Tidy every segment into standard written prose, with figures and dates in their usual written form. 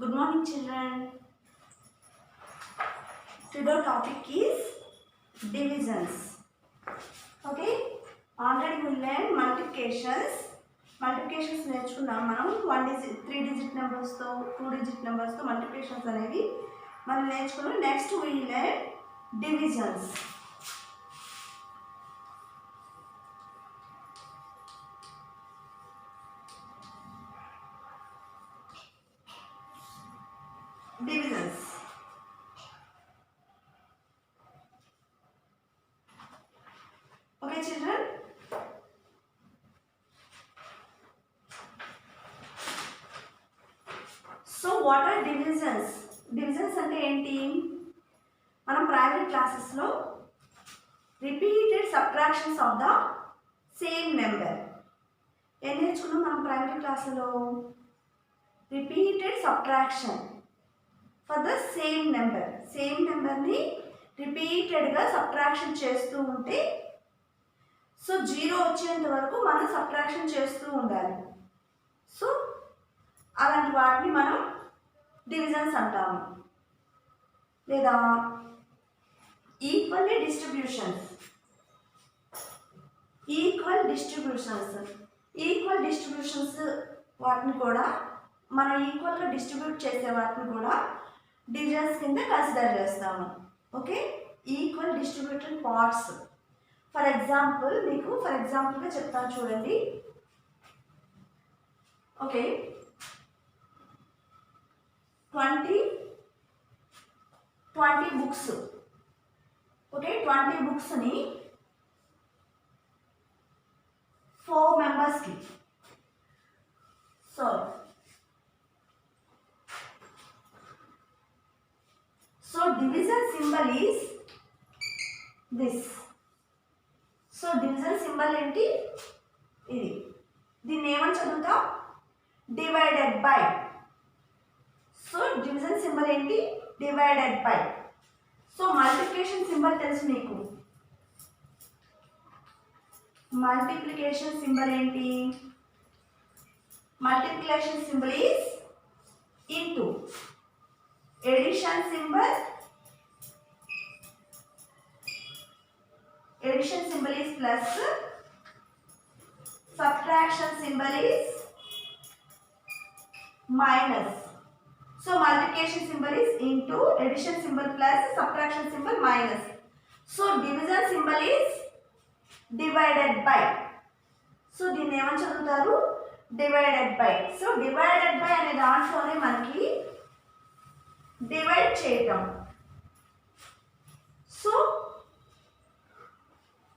Good morning, children. Today's topic is divisions. Okay. Already we learned multiplications. Multiplications నేర్చుకున్నాం మనం 3 digit numbers తో 2 digit numbers తో multiplications అనేవి మనం నేర్చుకున్నాం. Next we learn divisions. Divisions. Okay, children. So what are divisions? Divisions అంటే ఏంటి? మనం ప్రైమరీ క్లాసెస్ లో repeated subtractions of the same number ఏం నేర్చుకున్నాం మనం ప్రైమరీ క్లాసులో? Repeated subtraction for the same నెంబర్ని రిపీటెడ్గా సబ్ట్రాక్షన్ చేస్తూ ఉంటే సో 0 వచ్చేంత వరకు మనం సబ్ట్రాక్షన్ చేస్తూ ఉండాలి. సో అలాంటి వాటిని మనం డివిజన్స్ అంటాము. లేదా ఈక్వల్ డిస్ట్రిబ్యూషన్స్ వాటిని కూడా మనం ఈక్వల్గా డిస్ట్రిబ్యూట్ చేసే వాటిని కూడా డివిజన్స్ కింద కన్సిడర్ చేస్తాము. Okay, equal distributed parts. For ఎగ్జాంపుల్గా చెప్తాను చూడండి. Okay, 20 books. ఓకే, 20 బుక్స్ని 4 మెంబర్స్కి. So division symbol is this. So division symbol ఏంటి? ఇది. దీన్ని ఏమని చదువుతాం? Divided by. So division symbol ఏంటి? Divided by. So multiplication symbol తెలుసు మీకు. మల్టిప్లికేషన్ సింబల్ ఏంటి? Multiplication symbol is into. Addition symbol is plus, subtraction symbol is minus. So multiplication symbol is into, addition symbol plus, subtraction symbol minus. So division symbol is divided by. So దీన్ని ఏమని చదువుతారు? Divided by. So divided by అనే దాంట్లోనే మనకి divide చేయటం. So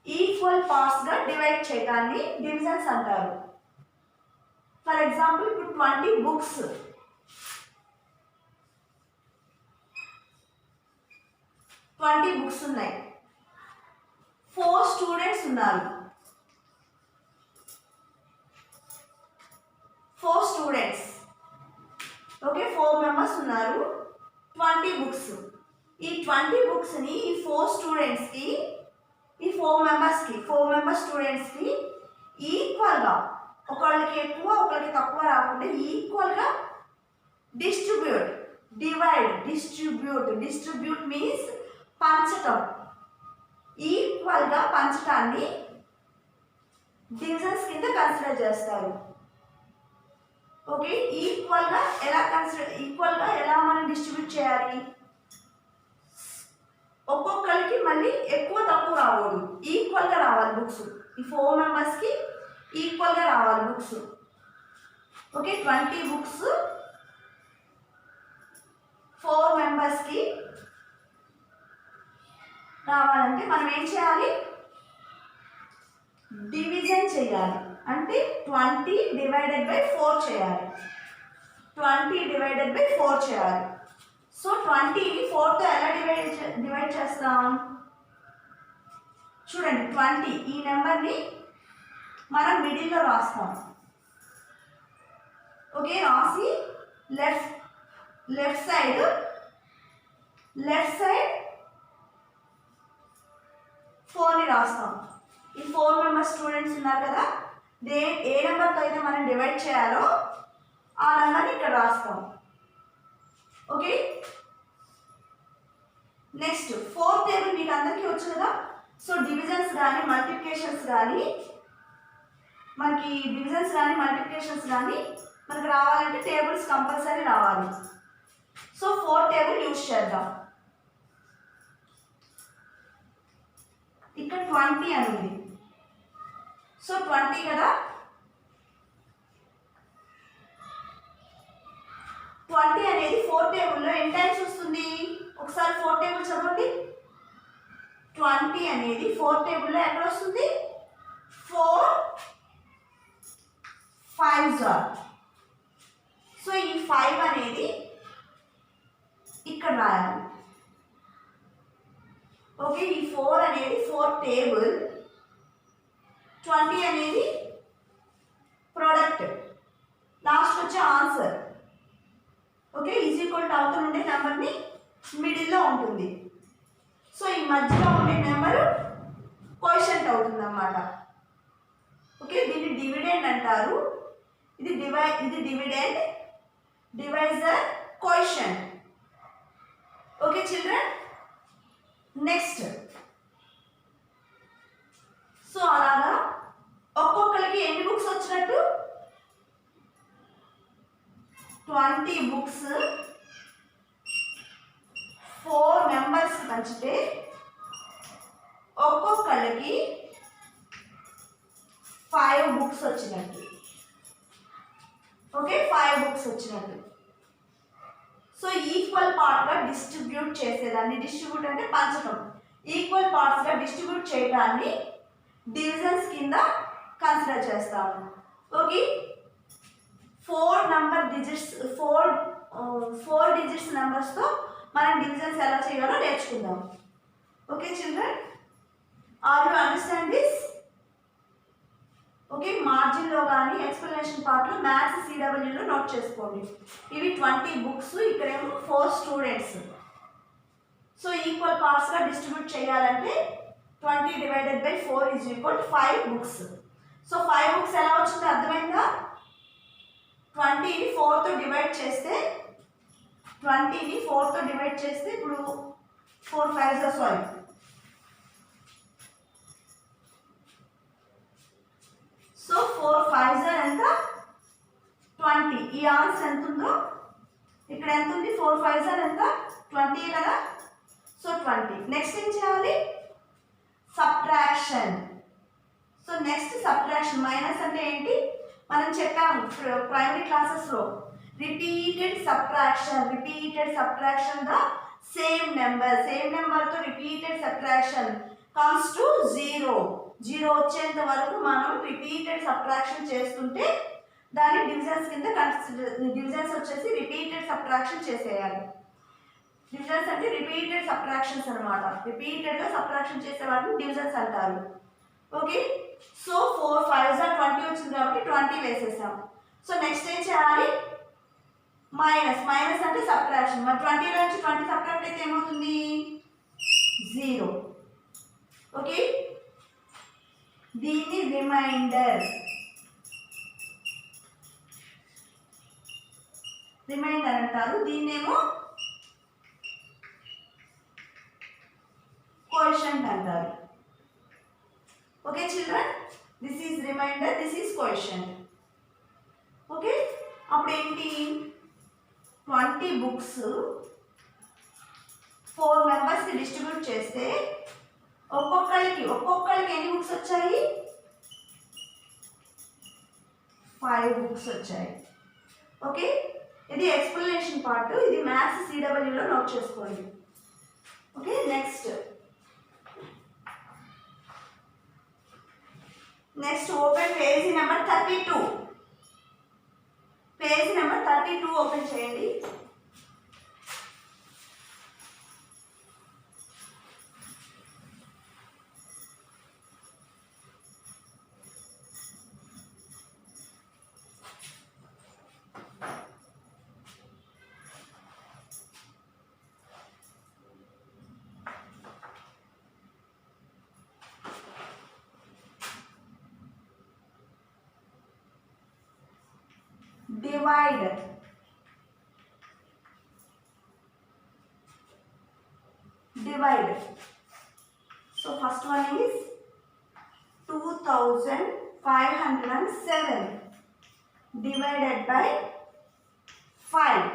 equal పార్ట్స్గా divide చేయడాన్ని divisions అంటారు. ఫర్ ఎగ్జాంపుల్ ఇప్పుడు 20 బుక్స్. 20 బుక్స్ ఉన్నాయి. 4 స్టూడెంట్స్ ఉన్నారు. 4 స్టూడెంట్స్. ఓకే, 4 మెంబర్స్ ఉన్నారు. 20 బుక్స్. ఈ 20 బుక్స్ని ఈ 4 స్టూడెంట్స్కి, ఈ 4 మెంబర్ స్టూడెంట్స్కి ఈక్వల్గా, ఒకళ్ళకి ఎక్కువ ఒకళ్ళకి తక్కువ రాకుండా ఈక్వల్గా డిస్ట్రిబ్యూట్ మీన్స్ పంచటం. ఈక్వల్గా పంచటాన్ని డివిజన్స్ కింద కన్సిడర్ చేస్తారు. ఓకే, ఈక్వల్గా ఎలా మనం డిస్ట్రిబ్యూట్ చేయాలి? ఒక్కొక్కరికి మళ్ళీ ఎక్కువ తక్కువ రావద్దు, ఈక్వల్గా రావాలి బుక్స్. ఈ 4 మెంబర్స్కి ఈక్వల్గా రావాలి బుక్స్. ఓకే, 20 బుక్స్ 4 మెంబర్స్కి రావాలంటే మనం ఏం చేయాలి? డివిజన్ చేయాలి. అంటే 20 డివైడెడ్ బై 4 చేయాలి. 20 డివైడెడ్ బై 4 చేయాలి. సో 20 4తో ఎలా డివైడ్ చేస్తాం? చూడండి, 20 ఈ నెంబర్ని మనం మిడిల్లో రాస్తాం. ఓకే, రాసి లెఫ్ట్ సైడ్ 4ని రాస్తాం. ఈ 4 మెంబర్ స్టూడెంట్స్ ఉన్నారు కదా, ఏ నెంబర్తో అయితే మనం డివైడ్ చేయాలో ఆ నెంబర్ని ఇక్కడ రాస్తాం. ఓకే. నెక్స్ట్ ఫోర్త్ టేబుల్ మీకు అందరికీ వచ్చు కదా. సో డివిజన్స్ కానీ మల్టిప్లికేషన్స్ కానీ మనకి మనకు రావాలంటే టేబుల్స్ కంపల్సరీ రావాలి. సో ఫోర్త్ టేబుల్ యూజ్ చేద్దాం. ఇక్కడ 20 అని ఉంది. సో 20 కదా, 20 అనేది ఫోర్త్ టేబుల్లో ఎన్ని టైమ్స్ వస్తుంది ఒకసారి ఫోర్త్ టేబుల్ చదవండి. 20 అనేది ఫోర్త్ టేబుల్లో ఎక్కడ వస్తుంది? 4 5s are. సో ఈ 5 అనేది ఇక్కడ రాయాలి. ఓకే, ఈ 4 అనేది ఫోర్త్ టేబుల్, 20 అనేది ప్రోడక్ట్, లాస్ట్ వచ్చే answer. Okay, is equal to అవుతూ ఉండే నెంబర్ని మిడిల్లో ఉంటుంది. సో ఈ మధ్యలో ఉండే నెంబరు కోఎఫిషియంట్ అవుతుంది అన్నమాట. ఓకే, దీన్ని డివిడెండ్ అంటారు. ఇది dividend, divisor, coefficient. Okay children, next so అలాగా ఒక్కొక్కరికి ఎన్ని బుక్స్ వచ్చినట్టు? 20 బుక్స్ 4 మెంబర్స్ పంచితే ఒక్కొక్కళ్ళకి 5 బుక్స్ వచ్చినట్టు. ఓకే, 5 బుక్స్ వచ్చినట్టు. సో ఈక్వల్ పార్ట్గా డిస్ట్రిబ్యూట్ చేసేదాన్ని, డిస్ట్రిబ్యూట్ అంటే పంచడం, ఈక్వల్ పార్ట్స్గా డిస్ట్రిబ్యూట్ చేయడాన్ని డివిజన్స్ కింద కన్సిడర్ చేస్తాము. ఓకే, 4 డిజిట్స్ నెంబర్స్తో మనం డివిజన్స్ ఎలా చేయాలో నేర్చుకుందాం. Okay children, are you understand this? Okay, మార్జిన్లో కానీ ఎక్స్ప్లెనేషన్ పార్ట్లో మ్యాథ్స్ సిడబ్ల్యూలో నోట్ చేసుకోండి. ఇవి 20 బుక్స్, ఇక్కడేమో 4 స్టూడెంట్స్. సో ఈక్వల్ పార్ట్స్గా డిస్ట్రిబ్యూట్ చేయాలంటే 20 divided by 4 is equal to 5 books. So 5 books ఎలా వచ్చిందో అర్థమైందా? 20ని 4తో డివైడ్ చేస్తే ఇప్పుడు 4 5s సారీ సో 4 5s ఎంత? 20. ఈ ఆన్సర్ ఎంత ఉందో ఇక్కడ ఎంత ఉంది? 4 5s ఎంత? 20 కదా. సో 20. నెక్స్ట్ ఏం చేయాలి? Subtraction. So next subtraction. Minus అంటే ఏంటి మనం చెప్పాము ప్రైమరీ క్లాసెస్లో. రిపీటెడ్ సబ్ట్రాక్షన్ ద సేమ్ నెంబర్తో రిపీటెడ్ సబ్ట్రాక్షన్ కమ్స్ టు 0 వచ్చేంత వరకు మనం రిపీటెడ్ సబ్ట్రాక్షన్ చేస్తుంటే దాన్ని డివిజన్స్ కింద డివిజన్స్ వచ్చేసి రిపీటెడ్ సబ్ట్రాక్షన్ చేసేయాలి. డివిజన్స్ అంటే రిపీటెడ్ సబ్ట్రాక్షన్స్ అనమాట. రిపీటెడ్గా సబ్ట్రాక్షన్ చేసే వాటిని డివిజన్స్ అంటారు. ఓకే, సో 4 5s 20 వచ్చింది కాబట్టి 20 వేసేసాం. సో నెక్స్ట్ ఏం చేయాలి? మైనస్ అంటే సబ్ట్రాక్షన్. మరి 20లో నుంచి 20 సబ్ట్రాక్ట్ అయితే ఏమవుతుంది? 0. ఓకే, దీన్ని రిమైండర్ అంటారు. దీన్నేమో కోఎఫిషియంట్ అంటారు. Okay children, this is reminder, this is coefficient. Okay, అప్పుడు ఏంటి? 20 బుక్స్ 4 మెంబర్స్కి డిస్ట్రిబ్యూట్ చేస్తే ఒక్కొక్కరికి ఎన్ని బుక్స్ వచ్చాయి? 5 బుక్స్ వచ్చాయి. ఓకే, ఇది ఎక్స్ప్లెనేషన్ పార్ట్. ఇది మ్యాథ్స్ సిడబ్ల్యూలో నోట్ చేసుకోండి. Okay, next open page number 32. Page number 32 open చేయండి. Divide. divide. So first one is 2507 divided by 5.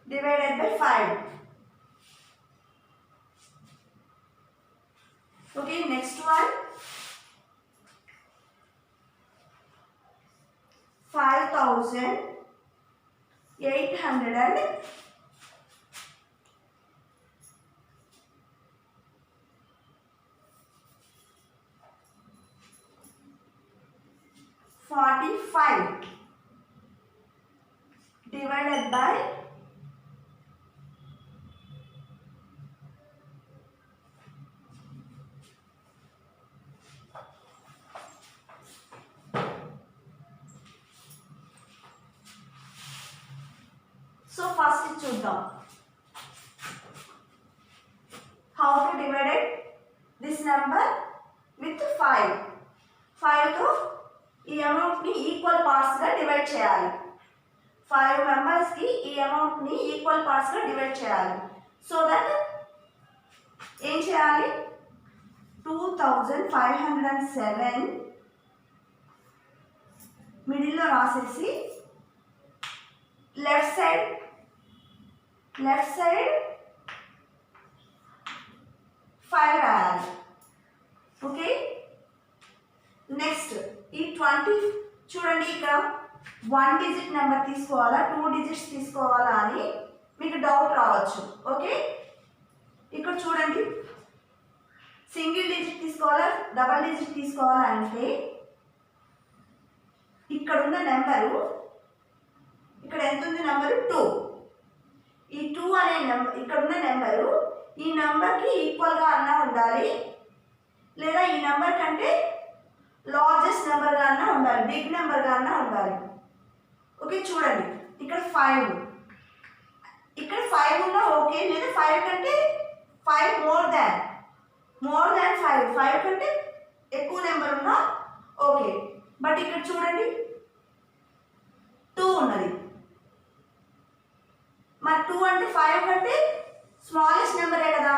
Divided by 5. Okay, next one. 5,800 45 divided by 'So first చూద్దాం how to divide this number with 5. 5 తో ఈ amount ని equal parts గా divide చేయాలి. 5 members కి ఈ amount ని ఈక్వల్ పార్ట్స్ గా డివైడ్ చేయాలి. సో దట్ ఏం చేయాలి? 2507 మిడిల్ లో రాసేసి లెఫ్ట్ సైడ్ 5 రాయాలి. ఓకే, నెక్స్ట్ ఈ 20 చూడండి, ఇక్కడ 1 డిజిట్ నెంబర్ తీసుకోవాలా 2 డిజిట్స్ తీసుకోవాలా అని మీకు డౌట్ రావచ్చు. ఓకే, ఇక్కడ చూడండి, సింగిల్ డిజిట్ తీసుకోవాలా డబల్ డిజిట్ తీసుకోవాలా అంటే ఇక్కడ ఉన్న నెంబరు, ఇక్కడ ఎంత ఉంది నెంబరు 2. ఈ 2 అనే నెంబర్, ఇక్కడ ఉన్న నెంబరు ఈ నెంబర్కి ఈక్వల్గా అన్నా ఉండాలి, లేదా ఈ నెంబర్ కంటే లార్జెస్ట్ నెంబర్గా అన్నా ఉండాలి, బిగ్ నెంబర్గా అన్నా ఉండాలి. ఓకే, చూడండి ఇక్కడ 5, ఇక్కడ 5 ఉన్నా ఓకే, లేదా 5 కంటే 5 మోర్ దాన్ 5 కంటే ఎక్కువ నెంబర్ ఉన్నా ఓకే. బట్ ఇక్కడ చూడండి 2 ఉన్నది, మరి 2 అంటే 5 కంటే స్మాలెస్ట్ నెంబరే కదా.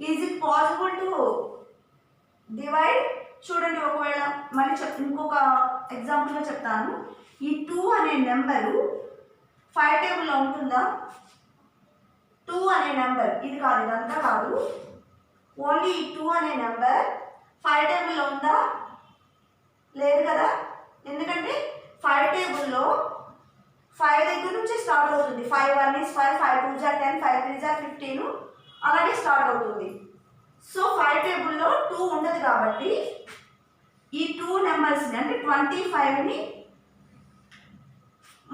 Is it possible to divide? చూడండి, ఒకవేళ మళ్ళీ ఇంకొక ఎగ్జాంపుల్గా చెప్తాను. ఈ 2 అనే నెంబరు 5 టేబుల్లో ఉంటుందా? 2 అనే నెంబర్, ఇది కాదు, ఇదంతా కాదు, ఓన్లీ ఈ 2 అనే నెంబర్ 5 టేబుల్లో ఉందా? లేదు కదా. ఎందుకంటే 5 టేబుల్లో 5 దగ్గర నుంచి స్టార్ట్ అవుతుంది. 5 1 is 5, 5 2 is 10, 5 3 is 15 అలాగే స్టార్ట్ అవుతుంది. సో 5 టేబుల్లో 2 ఉండదు కాబట్టి ఈ 2 నెంబర్స్ని అంటే 25ని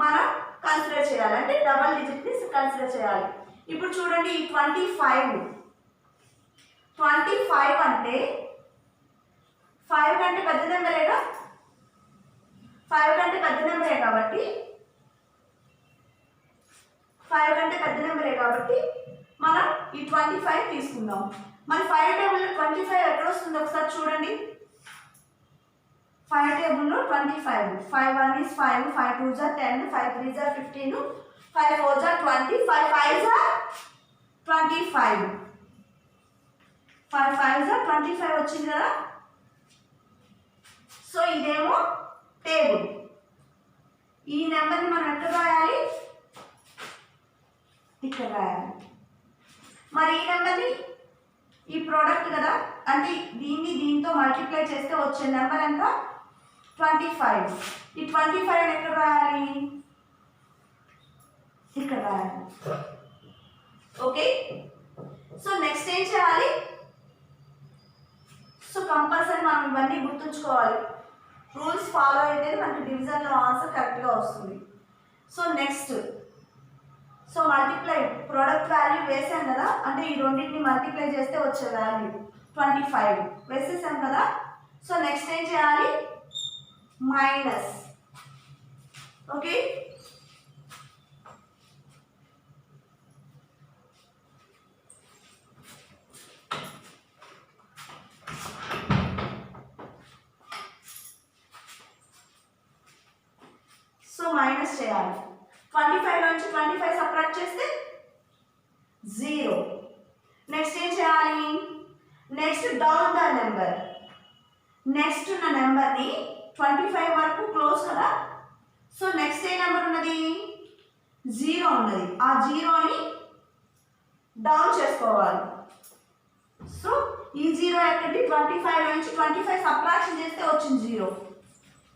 మనం కన్సిడర్ చేయాలి, అంటే డబల్ డిజిట్ని కన్సిడర్ చేయాలి. ఇప్పుడు చూడండి, ఈ 25 అంటే 5 కంటే పెద్ద నెంబరేగా, 5 కంటే పెద్ద నెంబరే కాబట్టి 5 కంటే పెద్ద నెంబరే కాబట్టి మనం ఈ 25 తీసుకుందాం. మరి 5 టేబుల్లో 25 ఎక్కడ వస్తుంది ఒకసారి చూడండి. 5 టేబుల్లో 25, 5 1 is 5, 5 2 is 10, 5 3 is 15, 5 4 is 20, 5 5 is 25, 5 5 is 25 వచ్చింది కదా. సో ఇదేమో టేబుల్, ఈ నెంబర్ని మనం ఎక్కడ రాయాలి? ఇక్కడ రాయాలి. మరి ఈ నెంబర్ని, ఈ ప్రోడక్ట్ కదా, అంటే దీన్ని దీంతో మల్టిప్లై చేస్తే వచ్చే నెంబర్ ఎంత? 25. ఈ 25 ఎక్కడ రాయాలి? ఇక్కడ రాయాలి. ఓకే, సో నెక్స్ట్ ఏం చేయాలి? సో కంపల్సరీ మనం ఇవన్నీ గుర్తుంచుకోవాలి. రూల్స్ ఫాలో అయితే మనకి డివిజన్లో ఆన్సర్ కరెక్ట్గా వస్తుంది. So next, so multiply product value వేసాం కదా, అంటే ఈ రెండింటిని మల్టిప్లై చేస్తే వచ్చే వాల్యూ 25 వేసేసాం కదా. సో నెక్స్ట్ ఏం చేయాలి? మైనస్. ఓకే, మైనస్ చేయాలి. 25 నుంచి 25 సబ్ట్రాక్ట్ చేస్తే 0. నెక్స్ట్ ఏం చేయాలి? Next down the number. Next ఉన్న నెంబర్ని 25 వరకు క్లోజ్ కదా. సో నెక్స్ట్ ఏ నెంబర్ ఉన్నది? 0 ఉన్నది. ఆ 0ని డౌన్ చేసుకోవాలి. సో ఈ 0 ఎక్కడి? 25 నుంచి 25 సబ్ట్రాక్షన్ చేస్తే వచ్చింది 0.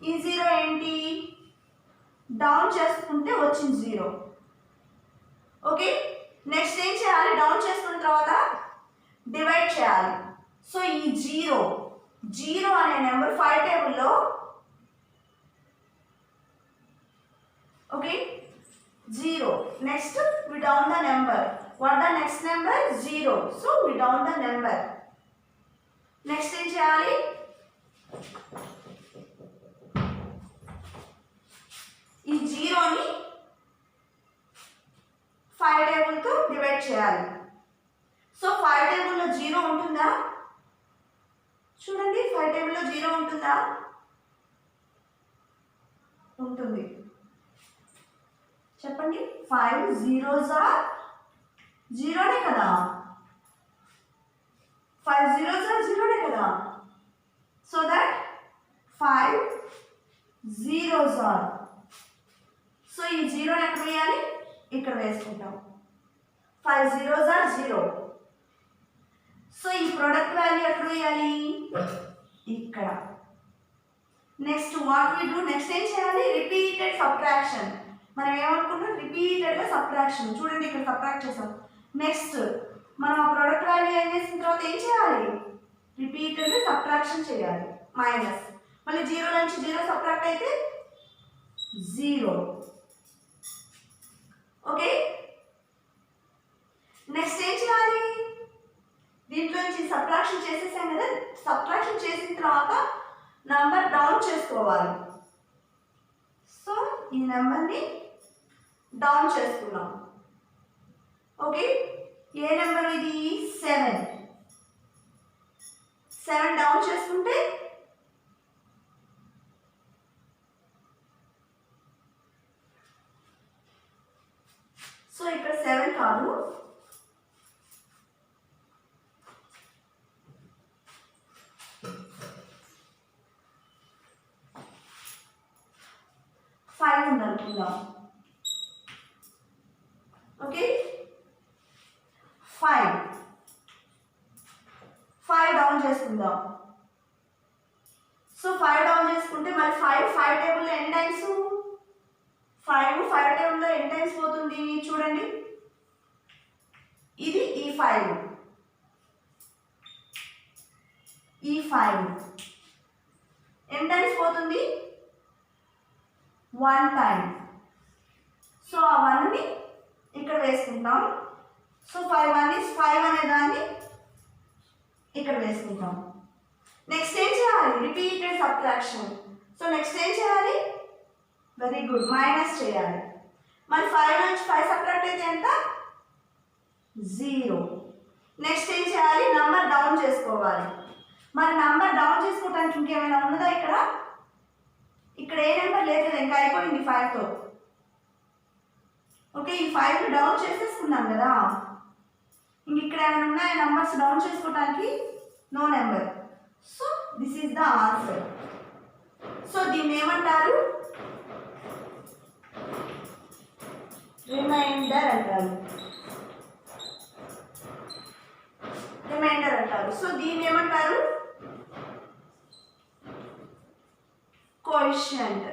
ఈ 0 ఏంటి? డౌన్ చేసుకుంటే వచ్చింది 0. ఓకే, నెక్స్ట్ ఏం చేయాలి? డౌన్ చేసుకున్న తర్వాత డివైడ్ చేయాలి. సో ఈ 0 అనే నెంబర్ 5 టేబుల్లో, okay 0. Next we down the number. What the next number? 0. So we down the number. Next ఏం చేయాలి? ఈ 0ని 5 టేబుల్తో డివైడ్ చేయాలి. సో 5 టేబుల్లో 0 ఉంటుందా? చూడండి, 5 టేబుల్లో 0 ఉంటుందా? ఉంటుంది. చెప్పండి. 5 zeros are 0నే కదా. 5 zeros are 0నే కదా. So that 5 zeros are. So ఈ 0ని ఎక్కడ వేయాలి? ఇక్కడ వేసుకుంటాం. 5 zeros are 0. సో ఈ ప్రొడక్ట్ వాల్యూ ఎక్కడ వేయాలి? ఇక్కడ. Next what we do? Next ఏం చేయాలి? Repeated subtraction. మనం ఏమనుకున్నాం? రిపీటెడ్గా సబ్ట్రాక్షన్. చూడండి, ఇక్కడ సబ్ట్రాక్ట్ చేసాం. నెక్స్ట్ మనం ఆ ప్రొడక్ట్ వాల్యూ ఏం చేసిన తర్వాత ఏం చేయాలి? రిపీటెడ్గా సబ్ట్రాక్షన్ చేయాలి. మైనస్, మళ్ళీ 0 నుంచి 0 సబ్ట్రాక్ట్ అయితే 0. ఓకే, నెక్స్ట్ ఏం చేయాలి? దీంట్లో నుంచి సబ్ట్రాక్షన్ చేసేసాం కదా. సబ్ట్రాక్షన్ చేసిన తర్వాత నంబర్ డౌన్ చేసుకోవాలి. సో ఈ నెంబర్ని డౌన్ చేసుకున్నాం. ఓకే, ఏ నెంబర్ ఇది? 7 డౌన్ చేసుకుంటే సో ఇక్కడ 7 కాదు, 5 ఉందనుకుందాం. ఓకే, 5 డౌన్ చేసుకుందాం. సో 5 డౌన్ చేసుకుంటే మరి 5 టేబుల్లో ఎన్ని టైమ్స్? 5 టేబుల్లో ఎన్ని టైమ్స్ పోతుంది? చూడండి, ఇది ఈ 5 ఎన్ని టైమ్స్ పోతుంది? 1 టైం. సో ఆ 1ని ఇక్కడ వేసుకుంటాం. సో 5 అనే దాన్ని ఇక్కడ వేసుకుంటాం. నెక్స్ట్ ఏం చేయాలి? Repeated subtraction. సో నెక్స్ట్ ఏం చేయాలి? వెరీ గుడ్, మైనస్ చేయాలి. మరి 5 నుంచి 5 సబ్ట్రాక్ట్ అయితే ఎంత? 0. నెక్స్ట్ ఏం చేయాలి? నంబర్ డౌన్ చేసుకోవాలి. మరి నంబర్ డౌన్ చేసుకోవడానికి ఇంకేమైనా ఉన్నదా ఇక్కడ? ఇక్కడ ఏ నెంబర్ లేదు కదా, ఇంకా అయిపోయింది 5తో. ఓకే, ఈ 5 డౌన్ చేసేసుకున్నాం కదా. ఇంక ఇక్కడ ఏమైనా ఉన్నాయా నంబర్స్ డౌన్ చేసుకోవడానికి? No number. So this is the answer. So దీన్ని ఏమంటారు? రిమైండర్ అంటారు. సో దీన్ని ఏమంటారు? కోఎఫిషియంట్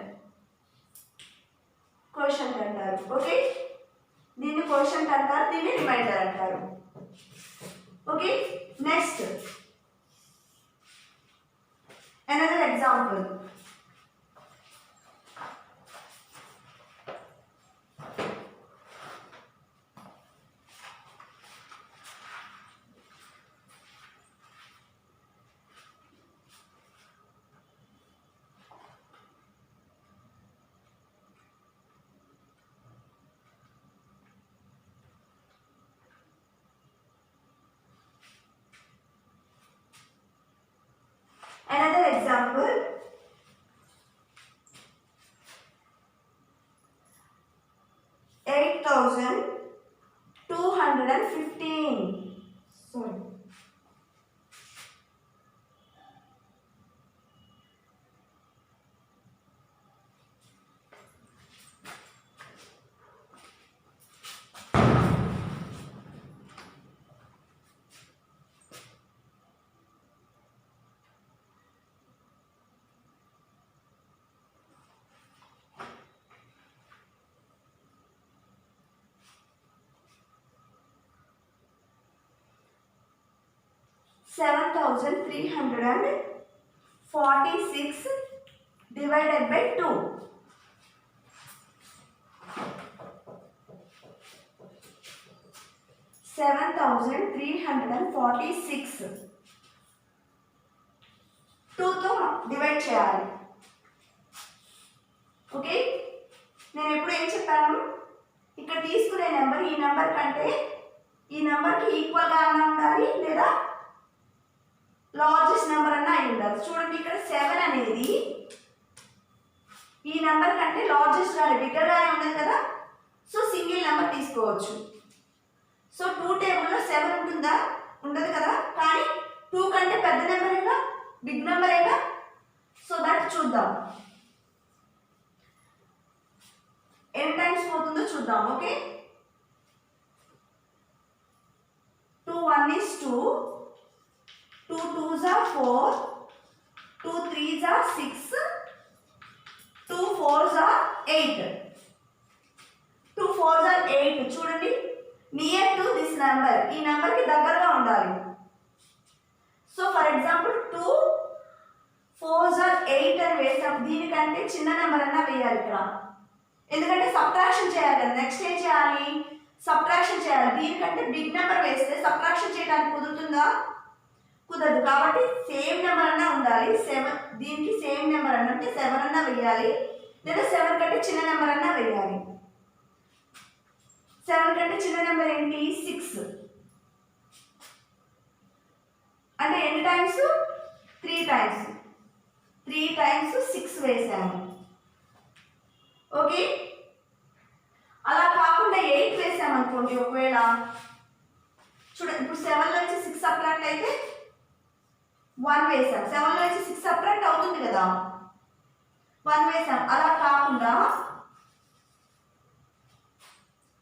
అంటారు. ఓకే, దీన్ని కోఎఫిషియంట్ అంటారు, దీన్ని రిమైండర్ అంటారు. Okay, next another example. 7346 divided by 2. 7346 2తో డివైడ్ చేయాలి. ఓకే, నేను ఎప్పుడు ఏం చెప్పాను, ఇక్కడ తీసుకునే నెంబర్ ఈ నెంబర్ కంటే ఈ నెంబర్కి ఈక్వల్గా అన్నా ఉండాలి లేదా లార్జెస్ట్ నెంబర్ అన్నా అయి ఉండాలి. చూడండి, ఇక్కడ 7 అనేది ఈ నెంబర్ కంటే లార్జెస్ట్ గానే బిగ్గర్గానే ఉన్నది కదా, సో సింగిల్ నెంబర్ తీసుకోవచ్చు. సో 2 టేబుల్లో 7 ఉంటుందా, ఉండదు కదా, కానీ 2 కంటే పెద్ద నెంబరేగా, బిగ్ నెంబరేగా. సో దట్ చూద్దాం, ఎన్ని టైమ్స్ పోతుందో చూద్దాం. Okay, 2 1 is 2, 2 2s are 4, 2 3s are 6, 2 4s are 8, 2 4s are 8. చూడండి, నియర్ టు దిస్ నెంబర్, ఈ నెంబర్కి దగ్గరగా ఉండాలి. So for example 2 4s are 8 అని వేసాం, దీనికంటే చిన్న నెంబర్ అన్నా వేయాలి ఇక్కడ, ఎందుకంటే సబ్ట్రాక్షన్ చేయాలి కదా. నెక్స్ట్ ఏం చేయాలి, సబ్ట్రాక్షన్ చేయాలి. దీనికంటే బిగ్ నెంబర్ వేస్తే సబ్ట్రాక్షన్ చేయడానికి కుదురుతుందా, కుదరదు. కాబట్టి సేమ్ నెంబర్ అన్నా ఉండాలి. 7, దీనికి సేమ్ నెంబర్ అన్న అంటే 7 అన్నా వేయాలి, లేదా 7 కంటే చిన్న నెంబర్ అన్నా వేయాలి. 7 కంటే చిన్న నెంబర్ ఏంటి, 6. అంటే ఎన్ని టైమ్స్, 3 టైమ్స్, 3 టైమ్స్ 6 వేసాము. ఓకే, అలా కాకుండా 8 వేసామనుకోండి. ఒకవేళ చూడండి, ఇప్పుడు 7 నుంచి 6 సబ్ట్రాక్ట్ అయితే 1 వేసాం, 7 నుంచి 6 సబ్ట్రాక్ట్ అవుతుంది కదా, 1 వేసాం. అలా కాకుండా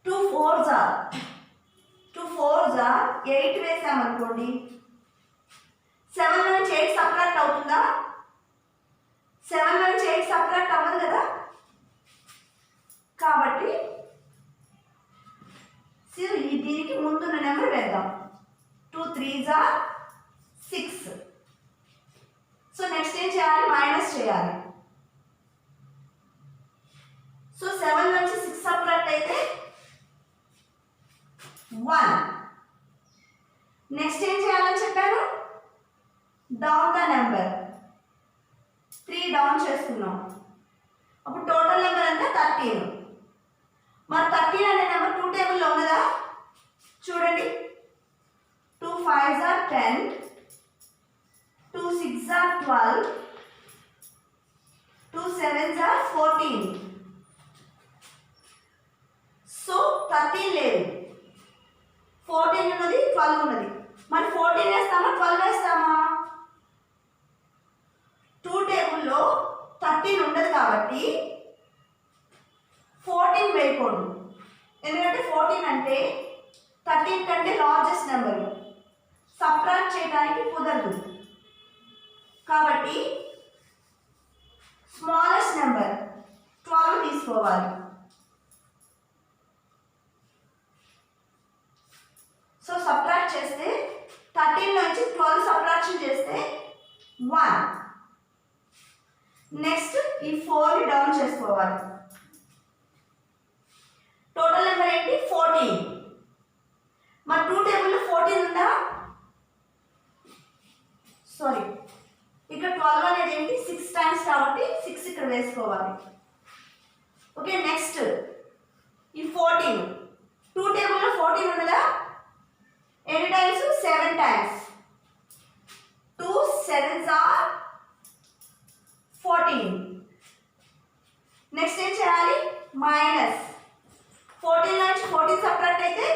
2 4s are 8 వేసామనుకోండి. 7 నుంచి 8 సబ్ట్రాక్ట్ అవుతుందా, 7 నుంచి 8 సబ్ట్రాక్ట్ అవ్వదు కదా. కాబట్టి దీనికి ముందున్న నెంబర్ వేద్దాం. 2 3s are 6. సో నెక్స్ట్ ఏం చేయాలి, మైనస్ చేయాలి. సో 7 నుంచి 6 సబ్ట్రాక్ట్ అయితే 1. నెక్స్ట్ ఏం చేయాలని చెప్పాను, డౌన్ ద నెంబర్, 3 డౌన్ చేసుకున్నాం. అప్పుడు టోటల్ నెంబర్ ఎంత, 13. మరి 13 అనే నెంబర్ 2 టేబుల్లో ఉన్నదా, చూడండి. 2 5s are 10, 2 6s are 12, 2 7s are 14. So 13 లేదు, 14 ఉన్నది, 12 ఉన్నది. మరి 14 వేస్తామా 12 వేస్తామా, 2 టేబుల్లో 13 ఉండదు కాబట్టి 14 వేయకూడదు. ఎందుకంటే 14 అంటే 13 కంటే లార్జెస్ట్ నెంబర్, సబ్ట్రాక్ట్ చేయడానికి కుదరదు. కాబట్టి స్మాలెస్ట్ నెంబర్ 12 తీసుకోవాలి. సో సబ్ట్రాక్ట్ చేస్తే 13 నుంచి 12 సబ్ట్రాక్షన్ చేస్తే 1. నెక్స్ట్ ఈ 4ని డౌన్ చేసుకోవాలి. టోటల్ నెంబర్ ఏంటి, 14. మరి 2 టేబుల్లో 14 ఉందా, సారీ, ఇక్కడ 12 అనేది ఏంటి 6 టైమ్స్ కాబట్టి 6 ఇక్కడ వేసుకోవాలి. ఓకే, నెక్స్ట్ ఈ 14, 2 టేబుల్లో 14 ఉన్నదా, ఎన్ని times, 7 times. 2 7s are 14. Next ఏం చేయాలి, మైనస్ 14 నుంచి 14 సబ్ట్రాక్ట్ అయితే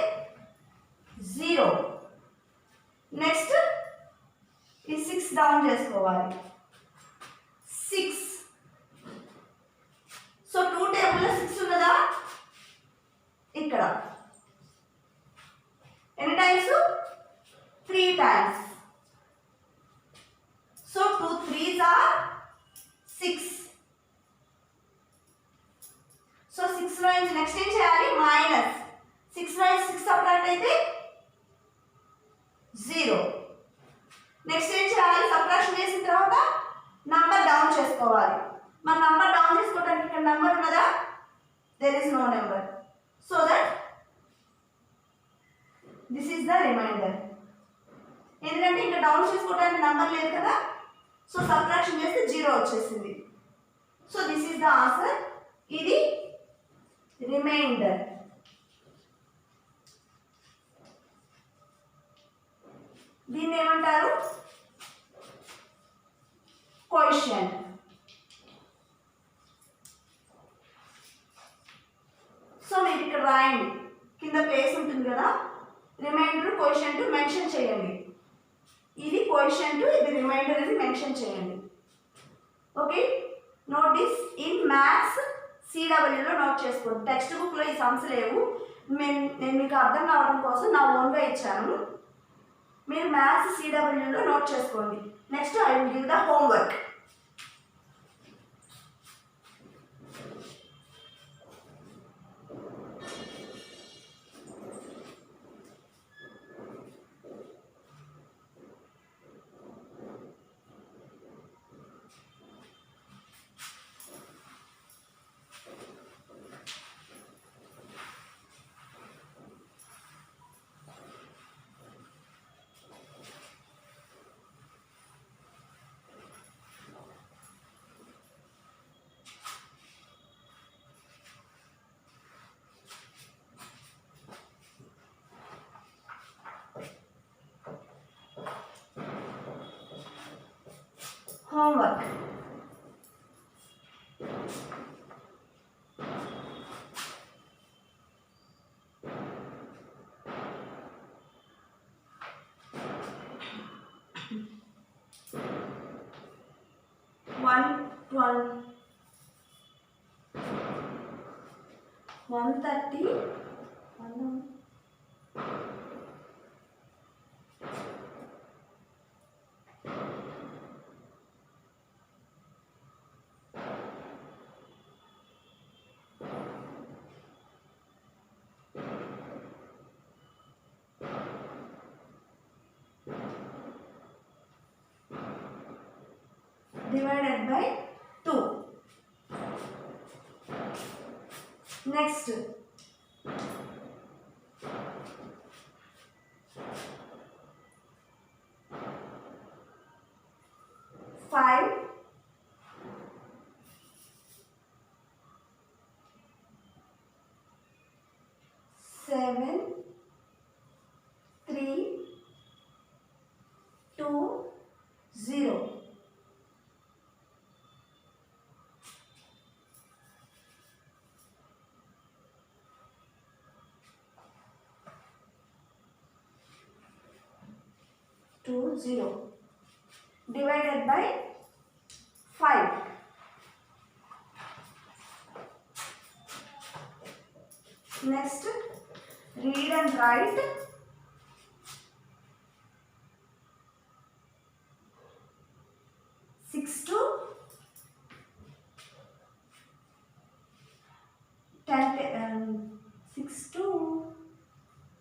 0. నెక్స్ట్ ఈ 6 డౌన్ చేసుకోవాలి, 6. సో 2 టేబుల్లో 6 ఉన్నదా, ఇక్కడ ఎన్ని times, 3 times. So 2 3s are 6. So 6 లో నుంచి నెక్స్ట్ ఏం చేయాలి, మైనస్ 6 నుంచి 6 సబ్ట్రాక్ట్ అయితే 0. చేసుకోవాలి. మన నంబర్ డౌన్ చేసుకోవడానికి ఇక్కడ నంబర్ ఉన్నదా? There is no number. So that this is the reminder. ఎందుకంటే ఇంకా డౌన్ చేసుకోవడానికి నంబర్ లేదు కదా, సో సబ్ట్రాక్షన్ చేస్తే 0 వచ్చేసింది. So this is the answer. ఇది రిమైండర్. దీన్ని ఏమంటారు? కోఎఫిషియంట్. సో మీరు ఇక్కడ రాయండి, కింద ప్లేస్ ఉంటుంది కదా, రిమైండర్ కోఎఫిషియంట్ మెన్షన్ చేయండి. ఇది కోఎఫిషియంట్, ఇది రిమైండర్ అని మెన్షన్ చేయండి. Okay, note this. In maths CWలో నోట్ చేసుకోండి. టెక్స్ట్ బుక్లో ఈ సమ్స్ లేవు, నేను మీకు అర్థం కావడం కోసం నా ఓన్గా ఇచ్చాను. మీరు మ్యాథ్స్ CWలో నోట్ చేసుకోండి. Next I will give the homework. Homework. One 130. Divided by 2. Next, 5, 7, 3, 2, 0. Divided by 5. Next, read and write. Six to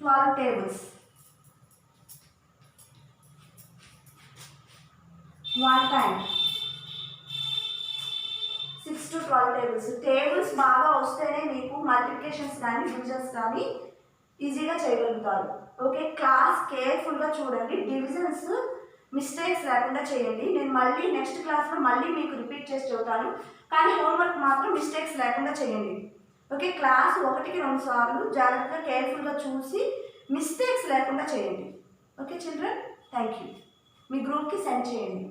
12 tables. One time 6 to 12 tables. Tables బాగా వస్తేనే మీకు మల్టిప్లికేషన్స్ కానీ డివిజన్స్ కానీ ఈజీగా చేయగలుగుతారు. ఓకే, క్లాస్ కేర్ఫుల్గా చూడండి, డివిజన్స్ మిస్టేక్స్ లేకుండా చేయండి. నేను మళ్ళీ నెక్స్ట్ క్లాస్లో మళ్ళీ మీకు రిపీట్ చేసి చెబుతాను, కానీ హోంవర్క్ మాత్రం మిస్టేక్స్ లేకుండా చేయండి. ఓకే, క్లాస్ 1కి 2 సార్లు జాగ్రత్తగా కేర్ఫుల్గా చూసి మిస్టేక్స్ లేకుండా చేయండి. Okay children, thank you. మీ గ్రూప్కి సెండ్ చేయండి.